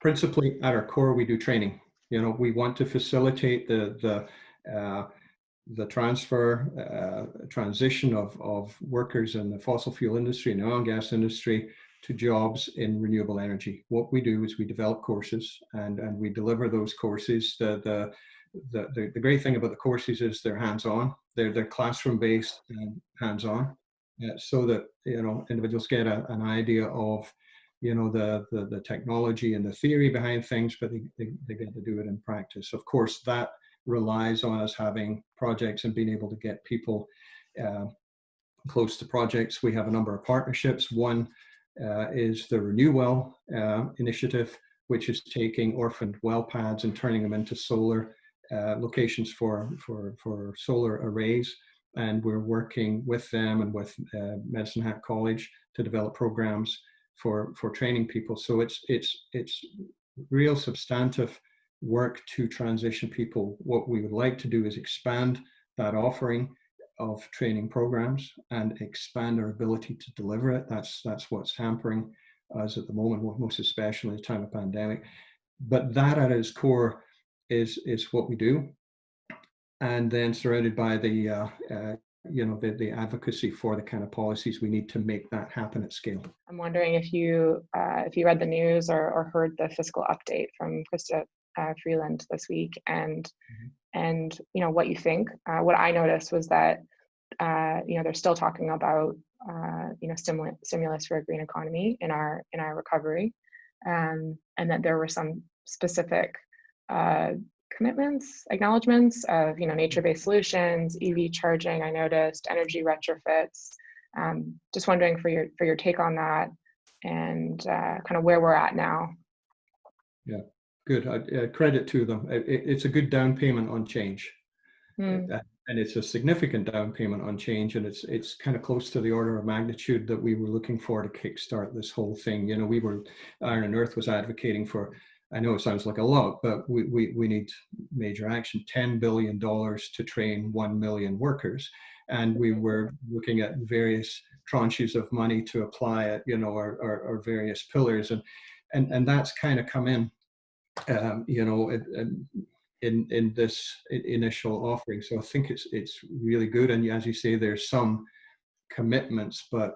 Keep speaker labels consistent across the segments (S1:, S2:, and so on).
S1: Principally, at our core, we do training. We want to facilitate the transition of workers in the fossil fuel industry and the oil and gas industry to jobs in renewable energy. What we do is we develop courses and we deliver those courses. The great thing about the courses is they're hands-on. They're classroom-based and hands-on, so that individuals get an idea of the technology and the theory behind things, but they get to do it in practice. Of course, that relies on us having projects and being able to get people close to projects. We have a number of partnerships. One is the renewable initiative, which is taking orphaned well pads and turning them into solar locations for solar arrays. And we're working with them and with Medicine Hat College to develop programs for training people. So it's real substantive work to transition people. What we would like to do is expand that offering of training programs and expand our ability to deliver it. That's what's hampering us at the moment, most especially in the time of pandemic. But that at its core is what we do, and then surrounded by the advocacy for the kind of policies we need to make that happen at scale.
S2: I'm wondering if you read the news or heard the fiscal update from Krista Freeland this week, and what you think. What I noticed was that they're still talking about stimulus for a green economy in our recovery, and that there were some specific commitments, acknowledgements of nature-based solutions, EV charging. I noticed energy retrofits. Just wondering for your take on that and kind of where we're at now.
S1: Yeah, good. Credit to them. It's a good down payment on change, and it's a significant down payment on change, and it's kind of close to the order of magnitude that we were looking for to kickstart this whole thing. Iron and Earth was advocating for, I know it sounds like a lot, but we need major action, $10 billion to train 1 million workers. And we were looking at various tranches of money to apply at, our various pillars. And that's kind of come in, in this initial offering. So I think it's really good. And as you say, there's some commitments, but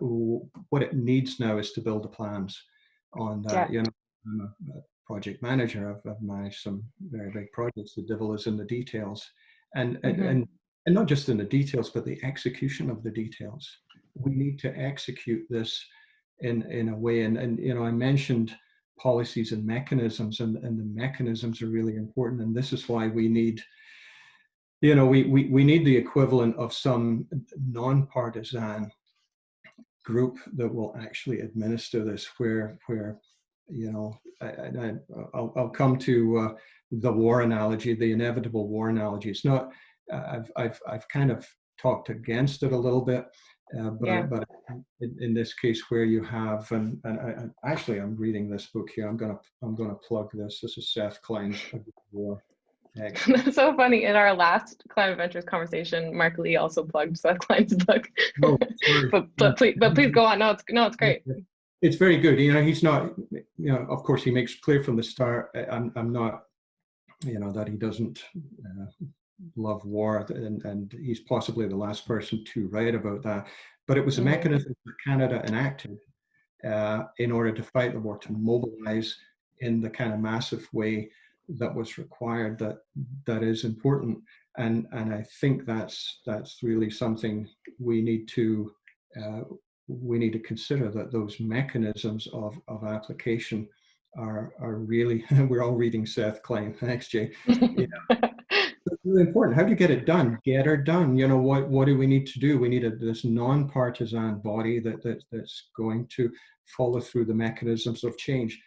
S1: what it needs now is to build the plans on that.
S2: Yeah.
S1: I'm a project manager. I've managed some very big projects. The devil is in the details, and not just in the details, but the execution of the details. We need to execute this in a way, and I mentioned policies and mechanisms, and the mechanisms are really important. And this is why we need, we need the equivalent of some non-partisan group that will actually administer this, where I'll come to the war analogy, the inevitable war analogy. It's not, I've kind of talked against it a little bit, but in this case where you have, and actually I'm reading this book here. I'm gonna plug this. This is Seth Klein's War.
S2: That's so funny. In our last Climate Ventures conversation, Mark Lee also plugged Seth Klein's book.
S1: Oh,
S2: but please go on. No, it's great.
S1: It's very good. He's not, of course he makes clear from the start, I'm not, that he doesn't love war, and he's possibly the last person to write about that. But it was a mechanism that Canada enacted in order to fight the war, to mobilize in the kind of massive way that was required. That is important, and I think that's really something we need to consider, that those mechanisms of application are really, we're all reading Seth Klein, thanks Jay. It's really important. How do you get it done? Get her done. What do we need to do? We need this non-partisan body that's going to follow through the mechanisms of change.